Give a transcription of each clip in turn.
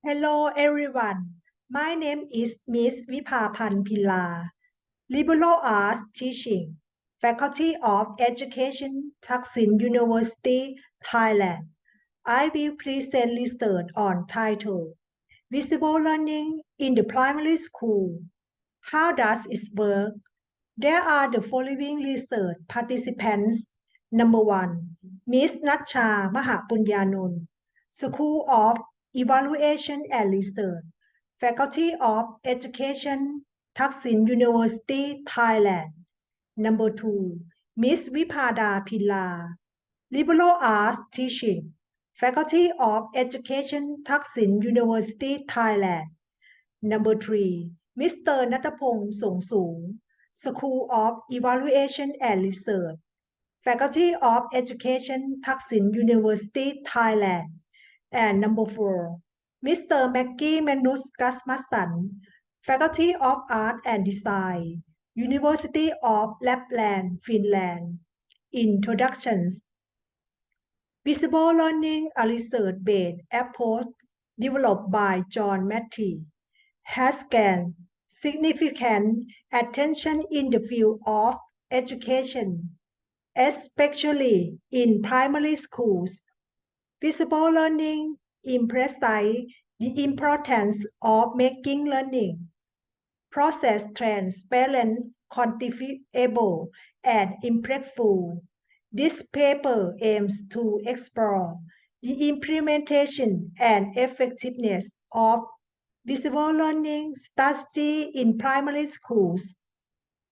Hello everyone. My name is Miss Wipapan Pilla, Liberal Arts Teaching, Faculty of Education, Thaksin University, Thailand. I will present research on title Visible Learning in the Primary School. How does it work? There are the following research participants. Number 1. Miss Natcha Mahapunyanun, School of Evaluation and Research, Faculty of Education, Thaksin University, Thailand. Number 2. Miss Vipada Pilla, Liberal Arts Teaching, Faculty of Education, Thaksin University, Thailand. Number 3. Mr. Natapong Songsung, School of Evaluation and Research, Faculty of Education, Thaksin University, Thailand. And number 4. Mr. Mackie Manus Gasmasan, Faculty of Art and Design, University of Lapland, Finland. Introductions. Visible Learning, a research-based approach developed by John Mattey, has gained significant attention in the field of education, especially in primary schools. Visible learning emphasizes the importance of making learning process transparent, quantifiable, and impactful. This paper aims to explore the implementation and effectiveness of visible learning strategy in primary schools,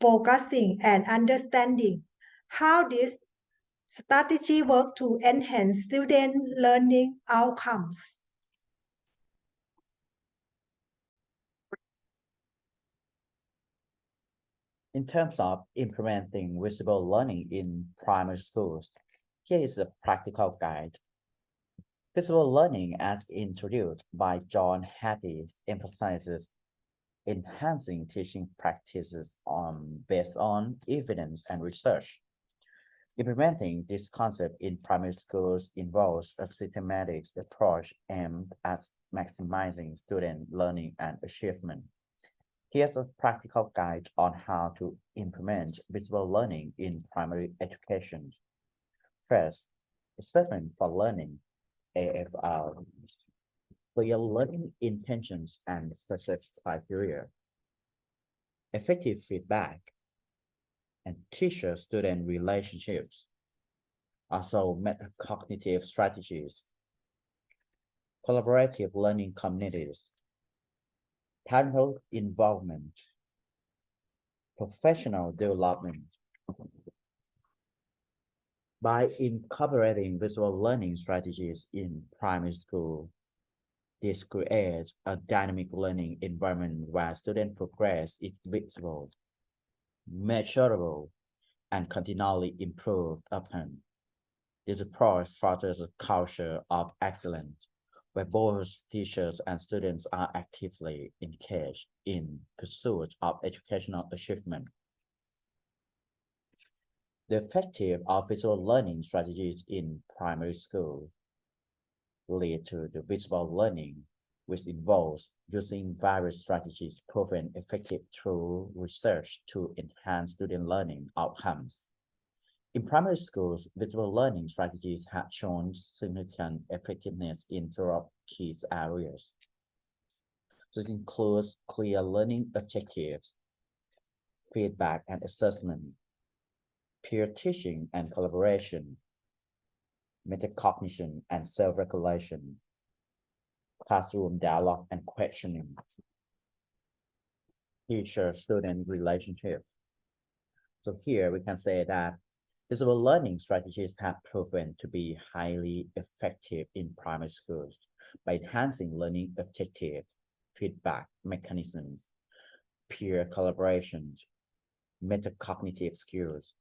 focusing and understanding how this strategy work to enhance student learning outcomes. In terms of implementing visible learning in primary schools, here is a practical guide. Visible learning, as introduced by John Hattie, emphasizes enhancing teaching practices based on evidence and research. Implementing this concept in primary schools involves a systematic approach aimed at maximizing student learning and achievement. Here's a practical guide on how to implement visible learning in primary education. First, assessment for learning, AFR, clear learning intentions and success criteria, effective feedback, and teacher-student relationships, also metacognitive strategies, collaborative learning communities, parental involvement, professional development. By incorporating visual learning strategies in primary school, this creates a dynamic learning environment where student progress is visible, measurable, and continually improved upon. This approach fosters a culture of excellence, where both teachers and students are actively engaged in pursuit of educational achievement. The effective of visual learning strategies in primary school lead to the visible learning, which involves using various strategies proven effective through research to enhance student learning outcomes. In primary schools, visible learning strategies have shown significant effectiveness in several key areas. This includes clear learning objectives, feedback and assessment, peer teaching and collaboration, metacognition and self-regulation, classroom dialogue and questioning, teacher-student relationships. So here we can say that visible learning strategies have proven to be highly effective in primary schools by enhancing learning objectives, feedback mechanisms, peer collaborations, metacognitive skills,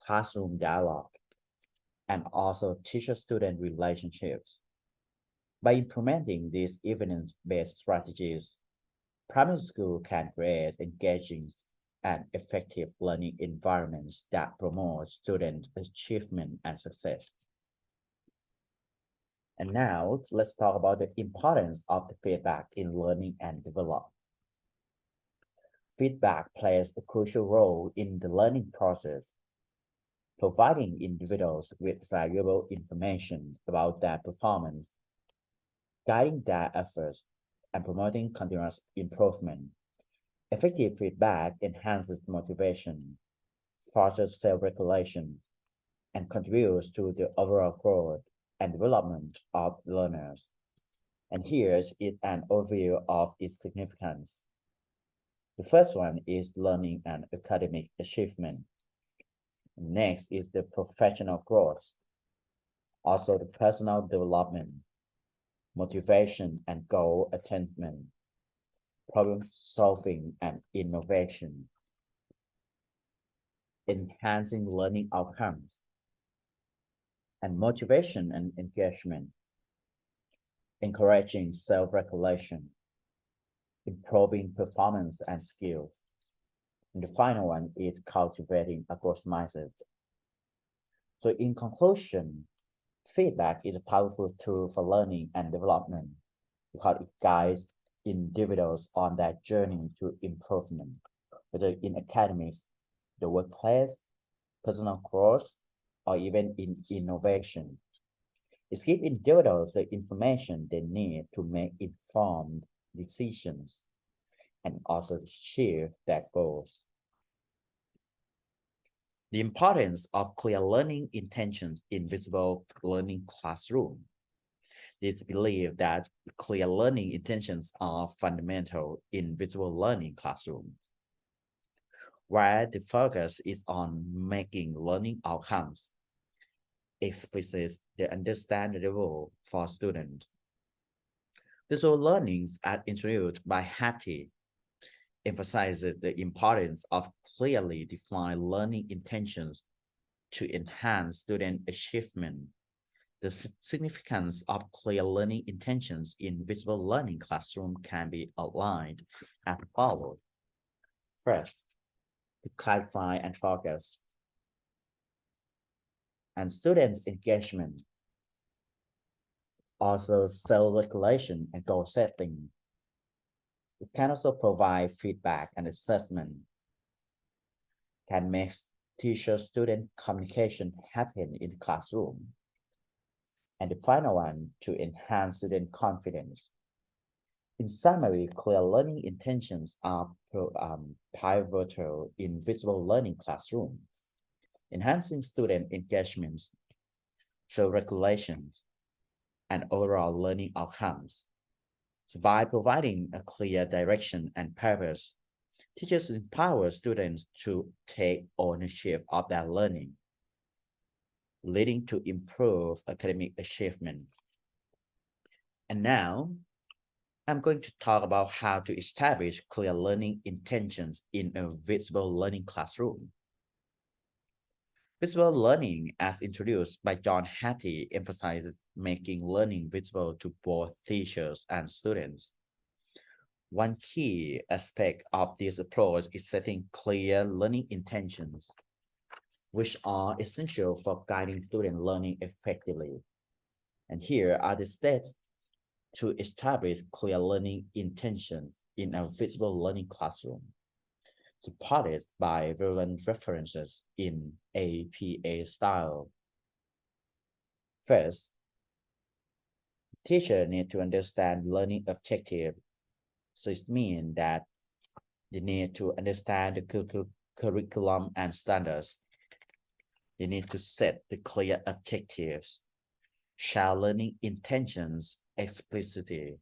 classroom dialogue, and also teacher-student relationships. By implementing these evidence-based strategies, primary school can create engaging and effective learning environments that promote student achievement and success. And now let's talk about the importance of the feedback in learning and development. Feedback plays a crucial role in the learning process, providing individuals with valuable information about their performance, guiding their efforts, and promoting continuous improvement. Effective feedback enhances motivation, fosters self-regulation, and contributes to the overall growth and development of learners. And here is an overview of its significance. The first one is learning and academic achievement. Next is the professional growth, also the personal development, motivation and goal attainment, problem solving and innovation, enhancing learning outcomes, and motivation and engagement, encouraging self-regulation, improving performance and skills. And the final one is cultivating a growth mindset. So in conclusion, feedback is a powerful tool for learning and development because it guides individuals on their journey to improvement, whether in academics, the workplace, personal growth, or even in innovation. It gives individuals the information they need to make informed decisions and also achieve their goals. The importance of clear learning intentions in visible learning classroom. It is believed that clear learning intentions are fundamental in visible learning classrooms, where the focus is on making learning outcomes explicit and understandable for students. Visual learnings as introduced by Hattie emphasizes the importance of clearly defined learning intentions to enhance student achievement. The significance of clear learning intentions in visible learning classroom can be outlined as follows. First, to clarify and focus, and students' engagement, also self-regulation and goal setting. It can also provide feedback and assessment, can make teacher-student communication happen in the classroom. And the final one, to enhance student confidence. In summary, clear learning intentions are pivotal in visible learning classrooms, enhancing student engagements, self-regulations, and overall learning outcomes. So by providing a clear direction and purpose, teachers empower students to take ownership of their learning, leading to improved academic achievement. And now, I'm going to talk about how to establish clear learning intentions in a visible learning classroom. Visible learning, as introduced by John Hattie, emphasizes making learning visible to both teachers and students. One key aspect of this approach is setting clear learning intentions, which are essential for guiding student learning effectively. And here are the steps to establish clear learning intentions in a visible learning classroom, supported by relevant references in APA style. First, teachers need to understand learning objective. So it means that they need to understand the curriculum and standards. They need to set the clear objectives, share learning intentions explicitly,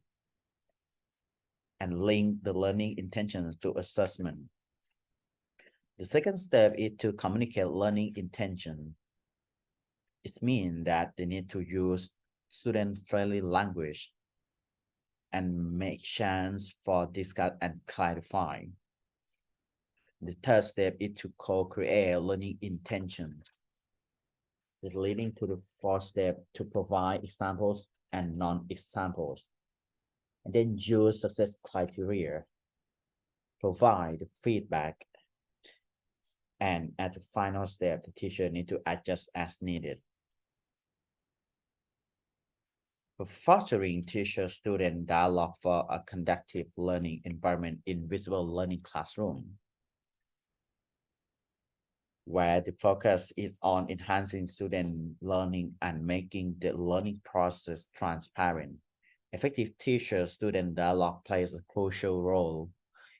and link the learning intentions to assessment. The second step is to communicate learning intention. It means that they need to use student-friendly language and make chance for discuss and clarify. The third step is to co-create learning intentions. It's leading to the fourth step to provide examples and non-examples. And then use success criteria, provide feedback, and at the final step, the teacher need to adjust as needed. fostering teacher-student dialogue for a conducive learning environment in visible learning classroom, where the focus is on enhancing student learning and making the learning process transparent. Effective teacher-student dialogue plays a crucial role.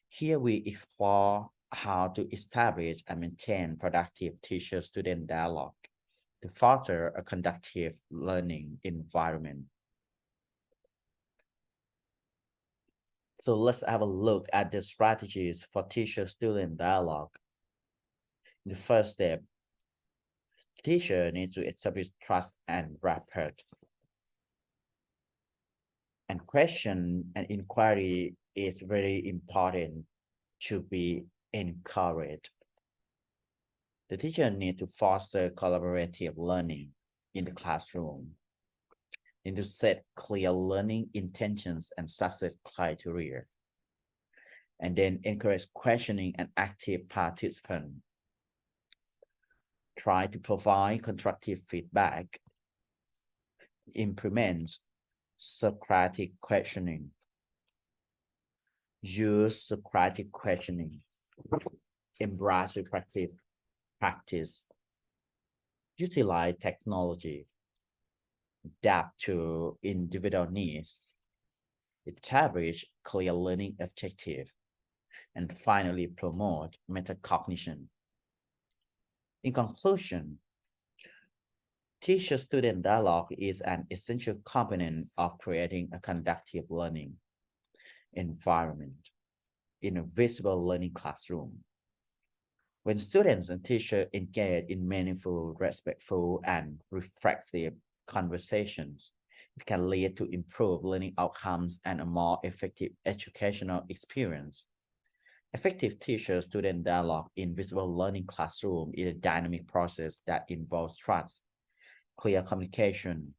Here we explore how to establish and maintain productive teacher-student dialogue to foster a conducive learning environment. So let's have a look at the strategies for teacher-student dialogue. The first step, teacher needs to establish trust and rapport. And question and inquiry is very important to be encouraged. The teacher needs to foster collaborative learning in the classroom, need to set clear learning intentions and success criteria, and then encourage questioning and active participant. Try to provide constructive feedback, implement Socratic questioning, use Socratic questioning, embrace reflective practice, utilize technology, adapt to individual needs, establish clear learning objective, and finally promote metacognition. In conclusion, teacher-student dialogue is an essential component of creating a conducive learning environment in a visible learning classroom. When students and teachers engage in meaningful, respectful, and reflective conversations, it can lead to improved learning outcomes and a more effective educational experience. Effective teacher-student dialogue in visible learning classroom is a dynamic process that involves trust, clear communication,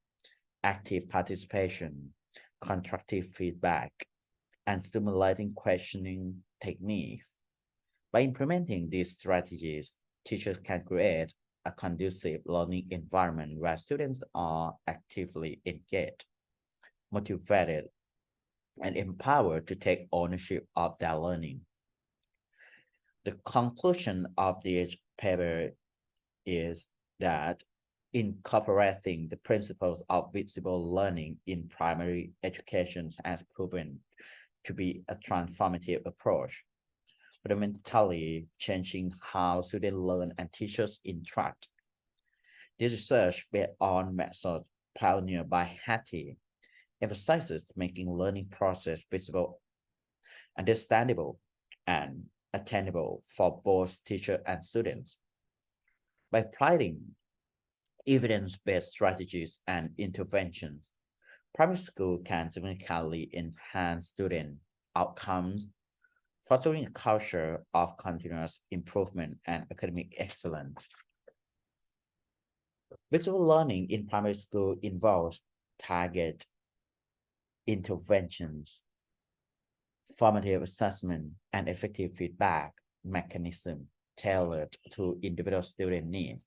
active participation, constructive feedback, and stimulating questioning techniques. By implementing these strategies, teachers can create a conducive learning environment where students are actively engaged, motivated, and empowered to take ownership of their learning. The conclusion of this paper is that incorporating the principles of visible learning in primary education has proven to be a transformative approach, fundamentally changing how students learn and teachers interact. This research, based on methods pioneered by Hattie, emphasizes making learning process visible, understandable, and attainable for both teachers and students. By applying evidence-based strategies and interventions, primary school can significantly enhance student outcomes, fostering a culture of continuous improvement and academic excellence. Visual learning in primary school involves target interventions, formative assessment, and effective feedback mechanism tailored to individual student needs.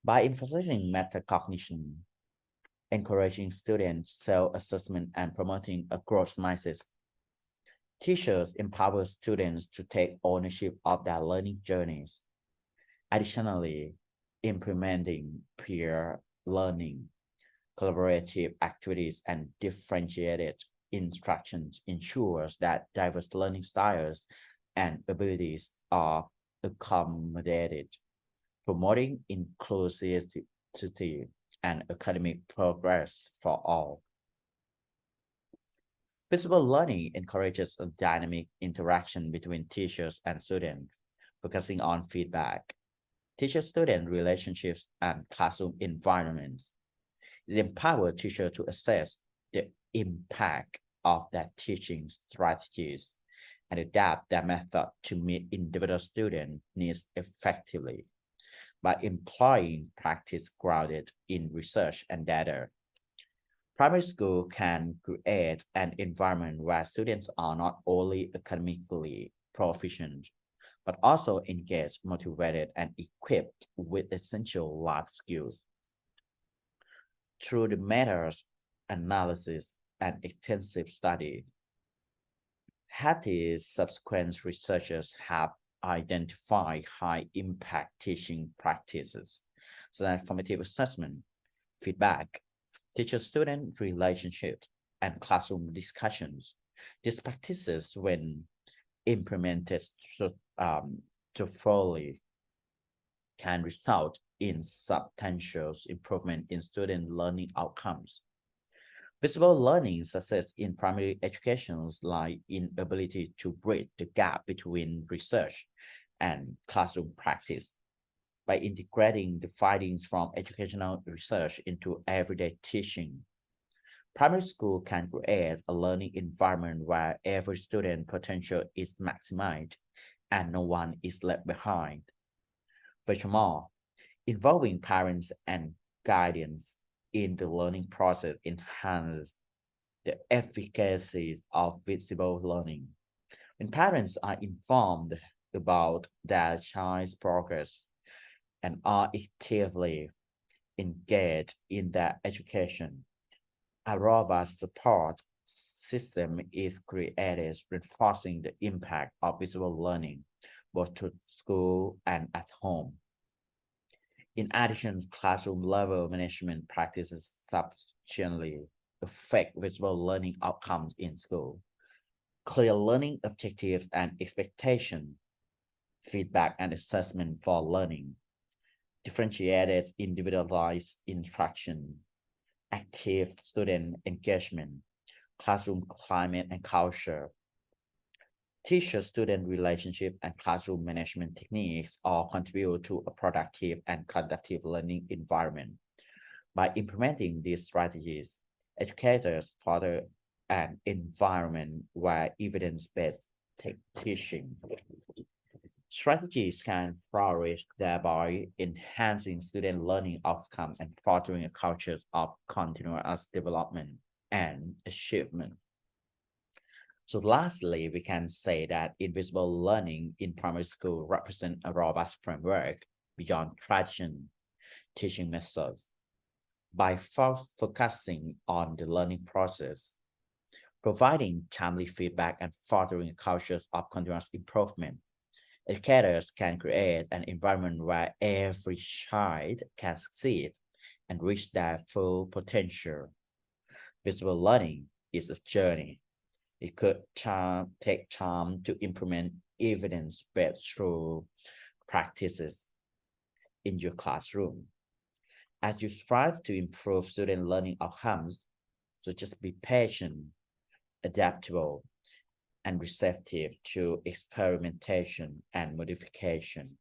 By emphasizing metacognition, encouraging students self-assessment, and promoting a growth mindset, teachers empower students to take ownership of their learning journeys. Additionally, implementing peer learning, collaborative activities, and differentiated instructions ensures that diverse learning styles and abilities are accommodated, promoting inclusivity and academic progress for all. Visible learning encourages a dynamic interaction between teachers and students, focusing on feedback, teacher-student relationships, and classroom environments. It empowers teachers to assess the impact of their teaching strategies and adapt their method to meet individual student needs effectively. By employing practice grounded in research and data, primary school can create an environment where students are not only academically proficient, but also engaged, motivated, and equipped with essential life skills. Through the methods analysis, and extensive study. Hattie's subsequent researchers have identified high-impact teaching practices, such as formative assessment, feedback, teacher-student relationships, and classroom discussions. These practices, when implemented thoroughly, can result in substantial improvement in student learning outcomes. Visible learning success in primary education lies in ability to bridge the gap between research and classroom practice. By integrating the findings from educational research into everyday teaching, primary school can create a learning environment where every student potential is maximized and no one is left behind. Furthermore, involving parents and guardians in the learning process enhances the efficacy of visible learning. When parents are informed about their child's progress and are actively engaged in their education, a robust support system is created, reinforcing the impact of visible learning both to school and at home. In addition, classroom level management practices substantially affect visible learning outcomes in school. Clear learning objectives and expectation, feedback and assessment for learning, differentiated individualized instruction, active student engagement, classroom climate and culture, teacher-student relationship, and classroom management techniques all contribute to a productive and conducive learning environment. By implementing these strategies, educators foster an environment where evidence-based teaching strategies can flourish, thereby enhancing student learning outcomes and fostering a culture of continuous development and achievement. So lastly, we can say that invisible learning in primary school represents a robust framework beyond traditional teaching methods. By focusing on the learning process, providing timely feedback, and fostering a culture of continuous improvement, educators can create an environment where every child can succeed and reach their full potential. Visible learning is a journey. It could take time to implement evidence-based through practices in your classroom. As you strive to improve student learning outcomes, so just be patient, adaptable, and receptive to experimentation and modification.